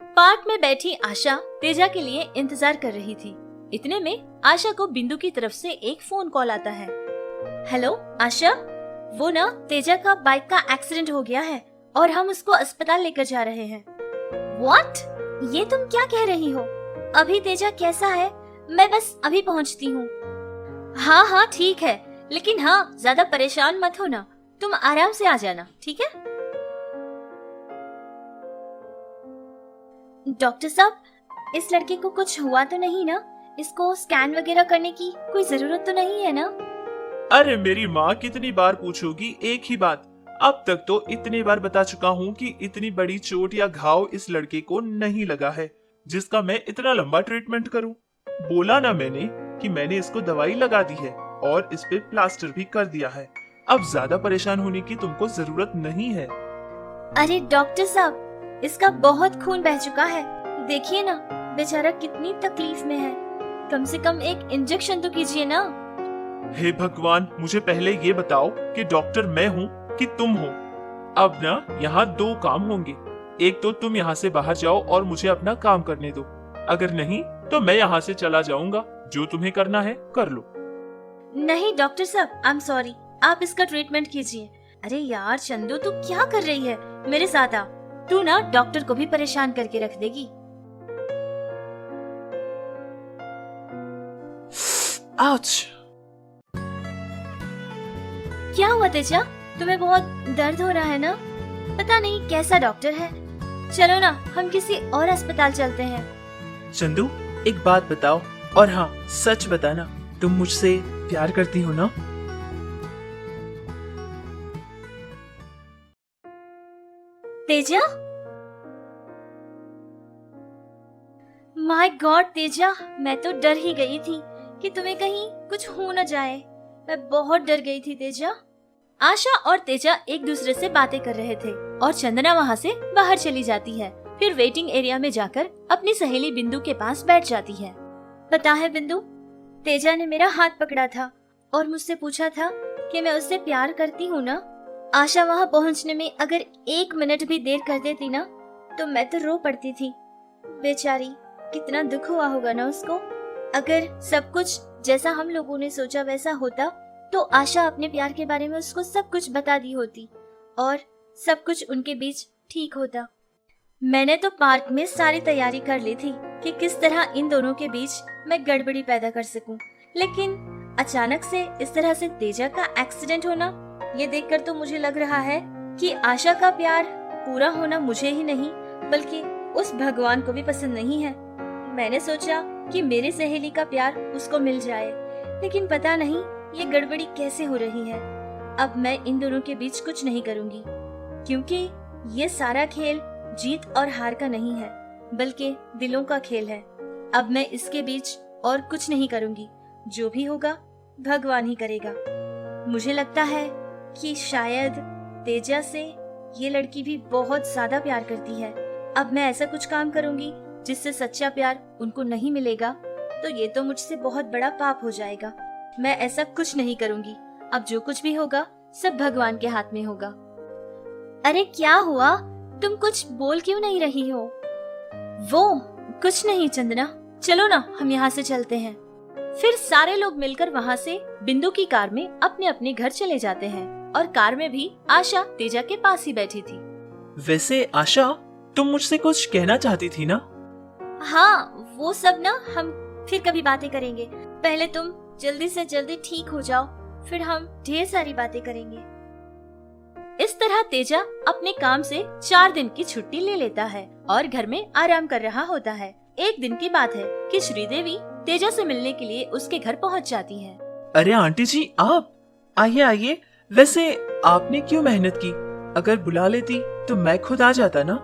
Park में बैठी आशा तेजा के लिए इंतजार कर रही थी। इतने में आशा को बिंदु की तरफ से एक फोन कॉल आता है। हेलो आशा, वो ना तेजा का बाइक का एक्सीडेंट हो गया है और हम उसको अस्पताल लेकर जा रहे हैं। व्हाट? ये तुम क्या कह रही हो? अभी तेजा कैसा है? मैं बस अभी पहुंचती हूँ। हाँ हाँ ठीक है, लेकिन हाँ ज्यादा परेशान मत हो ना, तुम आराम से आ जाना, ठीक है? डॉक्टर साहब, इस लड़के को कुछ हुआ तो नहीं ना? इसको स्कैन वगैरह करने की कोई जरूरत तो नहीं है ना? अरे मेरी माँ कितनी बार पूछोगी एक ही बात। अब तक तो इतनी बार बता चुका हूँ कि इतनी बड़ी चोट या घाव इस लड़के को नहीं लगा है जिसका मैं इतना लंबा ट्रीटमेंट करूँ। बोला ना मैंने कि मैंने इसको दवाई लगा दी है और इस पे प्लास्टर भी कर दिया है। अब ज्यादा परेशान होने की तुमको जरूरत नहीं है। अरे डॉक्टर साहब, इसका बहुत खून बह चुका है, देखिए ना बेचारा कितनी तकलीफ में है। कम से कम एक इंजेक्शन तो कीजिए ना। हे भगवान, मुझे पहले ये बताओ कि डॉक्टर मैं हूँ कि तुम हो। अब ना यहाँ दो काम होंगे, एक तो तुम यहाँ से बाहर जाओ और मुझे अपना काम करने दो, अगर नहीं तो मैं यहाँ से चला जाऊंगा। जो तुम्हें करना है कर लो। नहीं डॉक्टर साहब, आई एम सॉरी, आप इसका ट्रीटमेंट कीजिए। अरे यार चंदू, तू क्या कर रही है? मेरे साथ आ, तू ना डॉक्टर को भी परेशान करके रख देगी। आउच! क्या हुआ तेजा? तुम्हें बहुत दर्द हो रहा है ना? पता नहीं कैसा डॉक्टर है। चलो ना हम किसी और अस्पताल चलते हैं। चंदू, एक बात बताओ, और हाँ सच बताना, तुम मुझसे प्यार करती हो ना? तेजा, माय गॉड तेजा, मैं तो डर ही गई थी कि तुम्हें कहीं कुछ हो न जाए। मैं बहुत डर गई थी तेजा। आशा और तेजा एक दूसरे से बातें कर रहे थे और चंदना वहाँ से बाहर चली जाती है। फिर वेटिंग एरिया में जाकर अपनी सहेली बिंदु के पास बैठ जाती है। पता है बिंदु, तेजा ने मेरा हाथ पकड़ा था और मुझसे पूछा था कि मैं उससे प्यार करती हूँ ना। आशा वहाँ पहुँचने में अगर 1 मिनट भी देर कर देती ना तो मैं तो रो पड़ती थी। बेचारी, कितना दुख हुआ होगा ना उसको। अगर सब कुछ जैसा हम लोगों ने सोचा वैसा होता तो आशा अपने प्यार के बारे में उसको सब कुछ बता दी होती और सब कुछ उनके बीच ठीक होता। मैंने तो पार्क में सारी तैयारी कर ली थी कि किस तरह इन दोनों के बीच मैं गड़बड़ी पैदा कर सकूं, लेकिन अचानक से इस तरह से तेजा का एक्सीडेंट होना, ये देखकर तो मुझे लग रहा है कि आशा का प्यार पूरा होना मुझे ही नहीं बल्कि उस भगवान को भी पसंद नहीं है। मैंने सोचा कि मेरी सहेली का प्यार उसको मिल जाए, लेकिन पता नहीं ये गड़बड़ी कैसे हो रही है। अब मैं इन दोनों के बीच कुछ नहीं करूंगी, क्योंकि ये सारा खेल जीत और हार का नहीं है बल्कि दिलों का खेल है। अब मैं इसके बीच और कुछ नहीं करूंगी, जो भी होगा भगवान ही करेगा। मुझे लगता है कि शायद तेजा से ये लड़की भी बहुत ज्यादा प्यार करती है। अब मैं ऐसा कुछ काम करूंगी जिससे सच्चा प्यार उनको नहीं मिलेगा तो ये तो मुझसे बहुत बड़ा पाप हो जाएगा। मैं ऐसा कुछ नहीं करूंगी। अब जो कुछ भी होगा सब भगवान के हाथ में होगा। अरे क्या हुआ? तुम कुछ बोल क्यों नहीं रही हो? वो कुछ नहीं चंदना, चलो ना हम यहाँ से चलते हैं। फिर सारे लोग मिलकर वहाँ से बिंदु की कार में अपने अपने घर चले जाते हैं और कार में भी आशा तेजा के पास ही बैठी थी। वैसे आशा, तुम मुझसे कुछ कहना चाहती थी ना? हाँ, वो सब ना हम फिर कभी बातें करेंगे। पहले तुम जल्दी से जल्दी ठीक हो जाओ, फिर हम ढेर सारी बातें करेंगे। इस तरह तेजा अपने काम से 4 दिन की छुट्टी ले लेता है और घर में आराम कर रहा होता है। एक दिन की बात है कि श्रीदेवी तेजा से मिलने के लिए उसके घर पहुंच जाती है। अरे आंटी जी, आप आइए आइए। वैसे आपने क्यों मेहनत की? अगर बुला लेती तो मैं खुद आ जाता ना।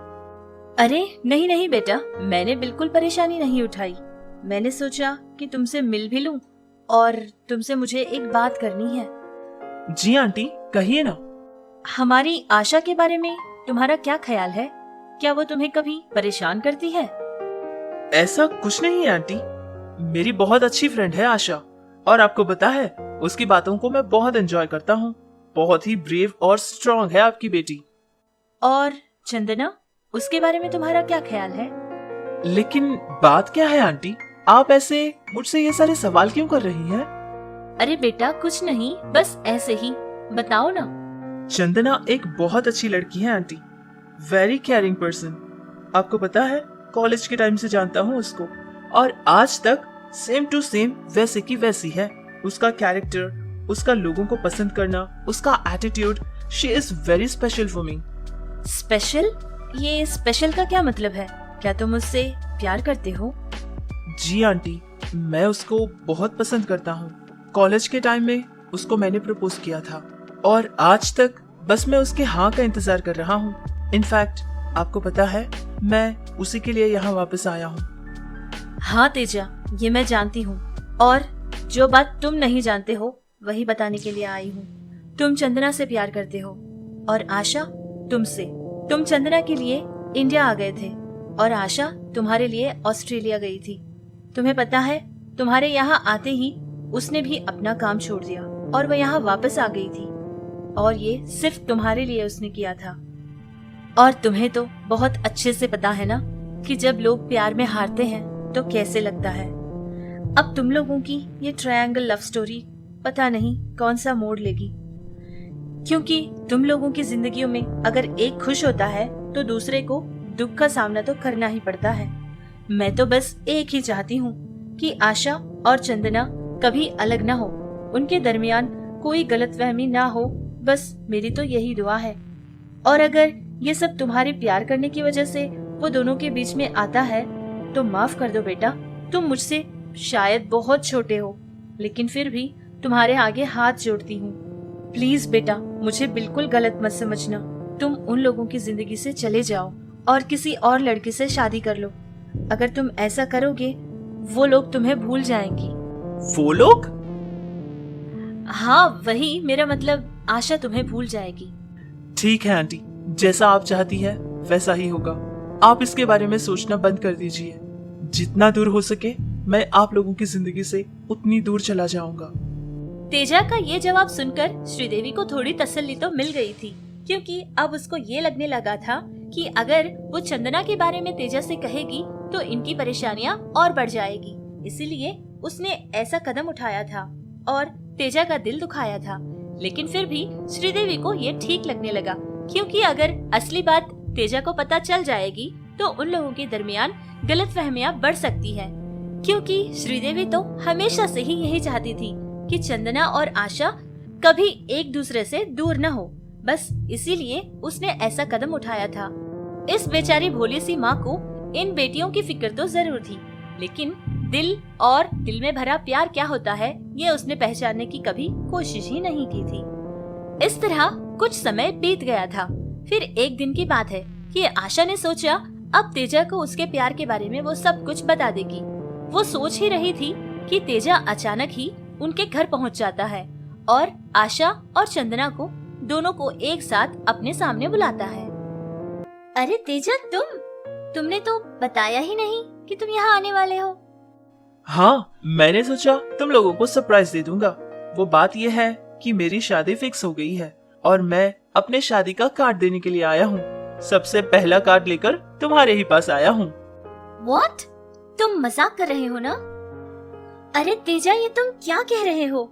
अरे नहीं नहीं बेटा, मैंने बिल्कुल परेशानी नहीं उठाई। मैंने सोचा कि तुमसे मिल भी लूं और तुमसे मुझे एक बात करनी है। जी आंटी, कहिए ना। हमारी आशा के बारे में तुम्हारा क्या ख्याल है? क्या वो तुम्हें कभी परेशान करती है? ऐसा कुछ नहीं है आंटी, मेरी बहुत अच्छी फ्रेंड है आशा, और आपको पता है उसकी बातों को मैं बहुत एंजॉय करता हूँ। बहुत ही ब्रेव और स्ट्रॉन्ग है आपकी बेटी। और चंदना, उसके बारे में तुम्हारा क्या ख्याल है? लेकिन बात क्या है आंटी, आप ऐसे मुझसे ये सारे सवाल क्यों कर रही हैं? अरे बेटा कुछ नहीं, बस ऐसे ही। बताओ ना। चंदना एक बहुत अच्छी लड़की है आंटी, वेरी केयरिंग पर्सन। आपको पता है, कॉलेज के टाइम से जानता हूँ उसको, और आज तक सेम टू सेम वैसे की वैसी है। उसका कैरेक्टर, उसका लोगों को पसंद करना, उसका attitude, she is very special for me. Special? ये स्पेशल का क्या मतलब है? क्या तुम मुझसे प्यार करते हो? जी आंटी, मैं उसको बहुत पसंद करता हूँ। कॉलेज के टाइम में उसको मैंने प्रपोज किया था, और आज तक बस मैं उसके हाँ का इंतजार कर रहा हूँ। इनफैक्ट आपको पता है, मैं उसी के लिए यहाँ वापस आया हूँ। हाँ तेजा, ये मैं जानती हूँ, और जो बात तुम नहीं जानते हो वही बताने के लिए आई हूँ। तुम चंदना से प्यार करते हो, और आशा तुमसे। तुम चंदना के लिए इंडिया आ गए थे, और आशा तुम्हारे लिए ऑस्ट्रेलिया गई थी। तुम्हें पता है, तुम्हारे यहाँ आते ही उसने भी अपना काम छोड़ दिया और वह यहाँ वापस आ गई थी, और ये सिर्फ तुम्हारे लिए उसने किया था। और तुम्हें तो बहुत अच्छे से पता है ना कि जब लोग प्यार में हारते हैं तो कैसे लगता है। अब तुम लोगों की ये ट्रायंगल लव स्टोरी पता नहीं कौन सा मोड़ लेगी, क्योंकि तुम लोगों की जिंदगियों में अगर एक खुश होता है तो दूसरे को दुख का सामना तो करना ही पड़ता है। मैं तो बस एक ही चाहती हूँ कि आशा और चंदना कभी अलग ना हो, उनके दरमियान कोई गलतफहमी ना हो, बस मेरी तो यही दुआ है। और अगर ये सब तुम्हारे प्यार करने की वजह से वो दोनों के बीच में आता है तो माफ कर दो बेटा। तुम मुझसे शायद बहुत छोटे हो, लेकिन फिर भी तुम्हारे आगे हाथ जोड़ती हूँ। प्लीज बेटा, मुझे बिल्कुल गलत मत समझना। तुम उन लोगों की जिंदगी से चले जाओ और किसी और लड़के से शादी कर लो। अगर तुम ऐसा करोगे वो लोग तुम्हें भूल जाएंगी। वो लोग? हाँ वही, मेरा मतलब आशा तुम्हें भूल जाएगी। ठीक है आंटी, जैसा आप चाहती है वैसा ही होगा। आप इसके बारे में सोचना बंद कर दीजिए। जितना दूर हो सके मैं आप लोगों की जिंदगी से उतनी दूर चला जाऊंगा। तेजा का ये जवाब सुनकर श्रीदेवी को थोड़ी तसल्ली तो मिल गई थी, क्योंकि अब उसको ये लगने लगा था कि अगर वो चंदना के बारे में तेजा से कहेगी तो इनकी परेशानियां और बढ़ जाएगी। इसीलिए उसने ऐसा कदम उठाया था और तेजा का दिल दुखाया था। लेकिन फिर भी श्रीदेवी को ये ठीक लगने लगा, क्योंकि अगर असली बात तेजा को पता चल जाएगी तो उन लोगों के दरमियान गलतफहमियां बढ़ सकती है। क्योंकि श्रीदेवी तो हमेशा से ही यही चाहती थी कि चंदना और आशा कभी एक दूसरे से दूर न हो, बस इसीलिए उसने ऐसा कदम उठाया था। इस बेचारी भोली सी माँ को इन बेटियों की फिक्र तो जरूर थी, लेकिन दिल और दिल में भरा प्यार क्या होता है ये उसने पहचानने की कभी कोशिश ही नहीं की थी। इस तरह कुछ समय बीत गया था। फिर एक दिन की बात है कि आशा ने सोचा अब तेजा को उसके प्यार के बारे में वो सब कुछ बता देगी। वो सोच ही रही थी कि तेजा अचानक ही उनके घर पहुंच जाता है और आशा और चंदना को दोनों को एक साथ अपने सामने बुलाता है। अरे तेजा, तुमने तो बताया ही नहीं कि तुम यहाँ आने वाले हो। हाँ, मैंने सोचा तुम लोगों को सरप्राइज दे दूंगा। वो बात ये है कि मेरी शादी फिक्स हो गई है और मैं अपने शादी का कार्ड देने के लिए आया हूँ। सबसे पहला कार्ड लेकर तुम्हारे ही पास आया हूँ। What? तुम मजाक कर रहे हो ना? अरे तेजा, ये तुम क्या कह रहे हो?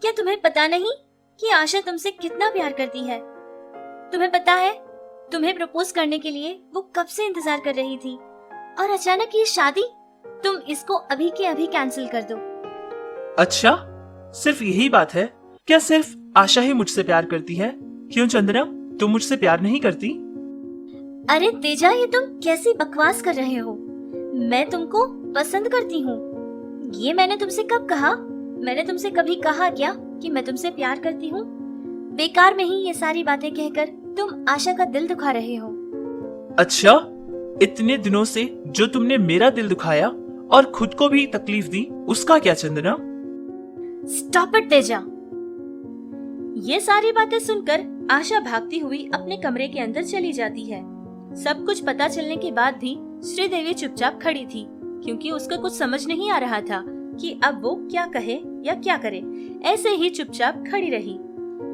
क्या तुम्हें पता नहीं कि आशा तुमसे कितना प्यार करती है? तुम्हें पता है, तुम्हें प्रपोज करने के लिए वो कब से इंतजार कर रही थी, और अचानक ये शादी, तुम इसको अभी के अभी कैंसिल कर दो। अच्छा, सिर्फ यही बात है? क्या सिर्फ आशा ही मुझसे प्यार करती है? क्यों चंदना, तुम मुझसे प्यार नहीं करती? अरे तेजा, ये तुम कैसी बकवास कर रहे हो? मैं तुमको पसंद करती हूँ। ये मैंने तुमसे कब कहा? मैंने तुमसे कभी कहा क्या कि मैं तुमसे प्यार करती हूँ? बेकार में ही ये सारी बातें कहकर तुम आशा का दिल दुखा रहे हो। अच्छा, इतने दिनों से जो तुमने मेरा दिल दुखाया और खुद को भी तकलीफ दी, उसका क्या चंदना? Stop it Teja. ये सारी बातें सुनकर आशा भागती हुई अपने कमरे के अंदर चली जाती है। सब कुछ पता चलने के बाद भी श्रीदेवी चुपचाप खड़ी थी, क्योंकि उसको कुछ समझ नहीं आ रहा था कि अब वो क्या कहे या क्या करे। ऐसे ही चुपचाप खड़ी रही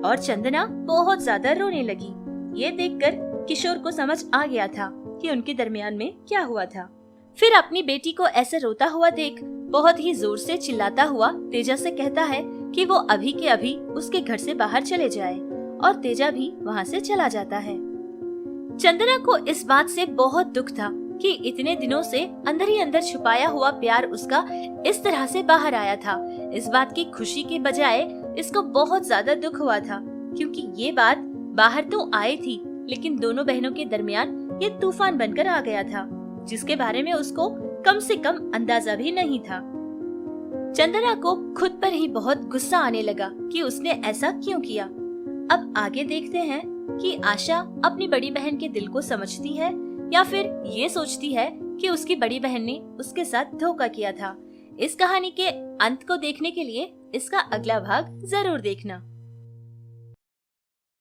और चंदना बहुत ज्यादा रोने लगी। ये देखकर किशोर को समझ आ गया था कि उनके दरमियान में क्या हुआ था। फिर अपनी बेटी को ऐसे रोता हुआ देख बहुत ही जोर से चिल्लाता हुआ तेजा से कहता है कि वो अभी के अभी उसके घर से बाहर चले जाए, और तेजा भी वहाँ से चला जाता है। चंदना को इस बात से बहुत दुख था कि इतने दिनों से अंदर ही अंदर छुपाया हुआ प्यार उसका इस तरह से बाहर आया था। इस बात की खुशी के बजाय इसको बहुत ज्यादा दुख हुआ था, क्योंकि ये बात बाहर तो आई थी लेकिन दोनों बहनों के दरमियान ये तूफान बनकर आ गया था, जिसके बारे में उसको कम से कम अंदाजा भी नहीं था। चंदना को खुद पर ही बहुत गुस्सा आने लगा कि उसने ऐसा क्यों किया। अब आगे देखते हैं कि आशा अपनी बड़ी बहन के दिल को समझती है या फिर ये सोचती है कि उसकी बड़ी बहन ने उसके साथ धोखा किया था। इस कहानी के अंत को देखने के लिए इसका अगला भाग जरूर देखना।